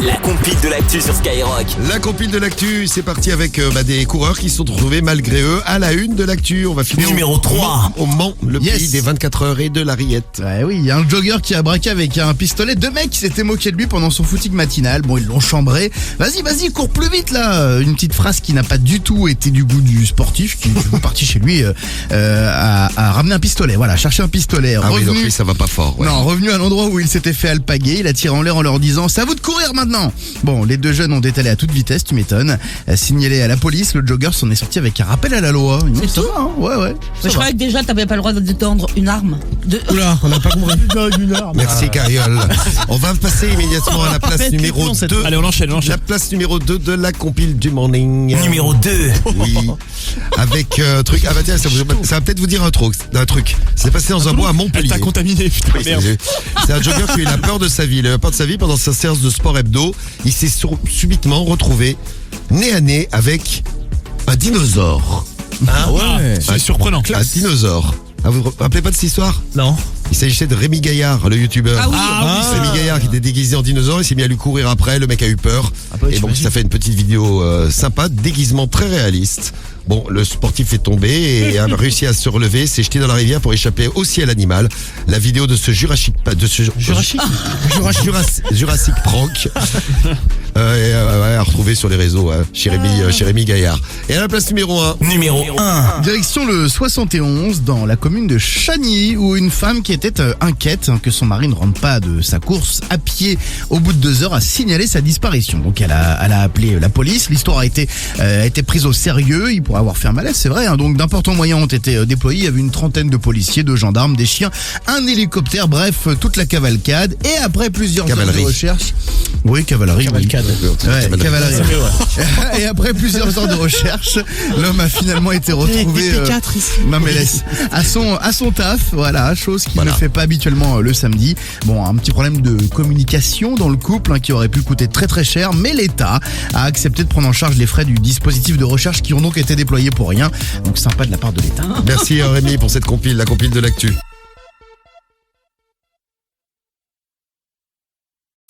La compile de l'actu sur Skyrock. La compile de l'actu, c'est parti avec des coureurs qui se sont retrouvés malgré eux à la une de l'actu. On va finir Numéro 3. au Mans, le pays des 24 heures et de la rillette. Ouais, oui, il y a un jogger qui a braqué avec un pistolet. Deux mecs qui s'étaient moqués de lui pendant son footing matinal. Bon, ils l'ont chambré. Vas-y, cours plus vite là. Une petite phrase qui n'a pas du tout été du goût du sportif qui est parti chez lui à ramener un pistolet. Voilà, chercher un pistolet. Ah oui, donc lui, ça va pas fort. Ouais. Non, revenu à l'endroit où il s'était fait alpaguer, il a tiré en l'air en leur disant « C'est à vous de courir maintenant !» Bon, les deux jeunes ont détalé à toute vitesse, tu m'étonnes. Signalé à la police, le jogger s'en est sorti avec un rappel à la loi. C'est tout, hein. Ouais. Mais je croyais que déjà t'avais pas le droit de détendre une arme. Oula, on n'a pas compris. Merci Cariole. On va passer immédiatement à la place numéro 2. Allez, on enchaîne. La place numéro 2 de la compile du morning. Numéro 2. Oui. Avec truc. Ah bah tiens, ça va peut-être vous dire un truc. C'est passé dans un bois à Montpellier. T'as contaminé, putain, Oui, merde. c'est un jogger qui a eu la peur de sa vie. Il a eu peur de sa vie pendant sa séance de sport hebdo. Il s'est subitement retrouvé nez à nez avec un dinosaure. C'est surprenant. Un dinosaure. Ah, vous vous rappelez pas de cette histoire? Non. Il s'agissait de Rémi Gaillard, le youtubeur. Ah oui. Rémi Gaillard qui était déguisé en dinosaure, il s'est mis à lui courir après, le mec a eu peur. Et donc ça fait une petite vidéo sympa, déguisement très réaliste. Bon, le sportif est tombé et a réussi à se relever, s'est jeté dans la rivière pour échapper aussi à l'animal. La vidéo de ce Jurassic prank à retrouver sur les réseaux chez Rémi Gaillard. Et à la place numéro 1. Numéro 1. Direction le 71 dans la commune de Chagny où une femme qui était inquiète que son mari ne rentre pas de sa course à pied au bout de 2 heures a signalé sa disparition. Donc elle a appelé la police. L'histoire a été prise au sérieux. Il pourrait avoir fait un malaise, c'est vrai. Donc d'importants moyens ont été déployés. Il y avait une trentaine de policiers, de gendarmes, des chiens, un hélicoptère, bref, toute la cavalcade. Et après plusieurs heures de recherche... Oui, cavalerie. Cavalcade. Ouais, cavalerie. Et après plusieurs heures de recherche, l'homme a finalement été retrouvé. Non mais laisse. À son taf, voilà, chose qu'il ne fait pas habituellement le samedi. Bon, un petit problème de communication dans le couple qui aurait pu coûter très très cher, mais l'État a accepté de prendre en charge les frais du dispositif de recherche qui ont donc été déployés pour rien. Donc sympa de la part de l'État. Merci Rémi pour cette compile, la compile de l'actu.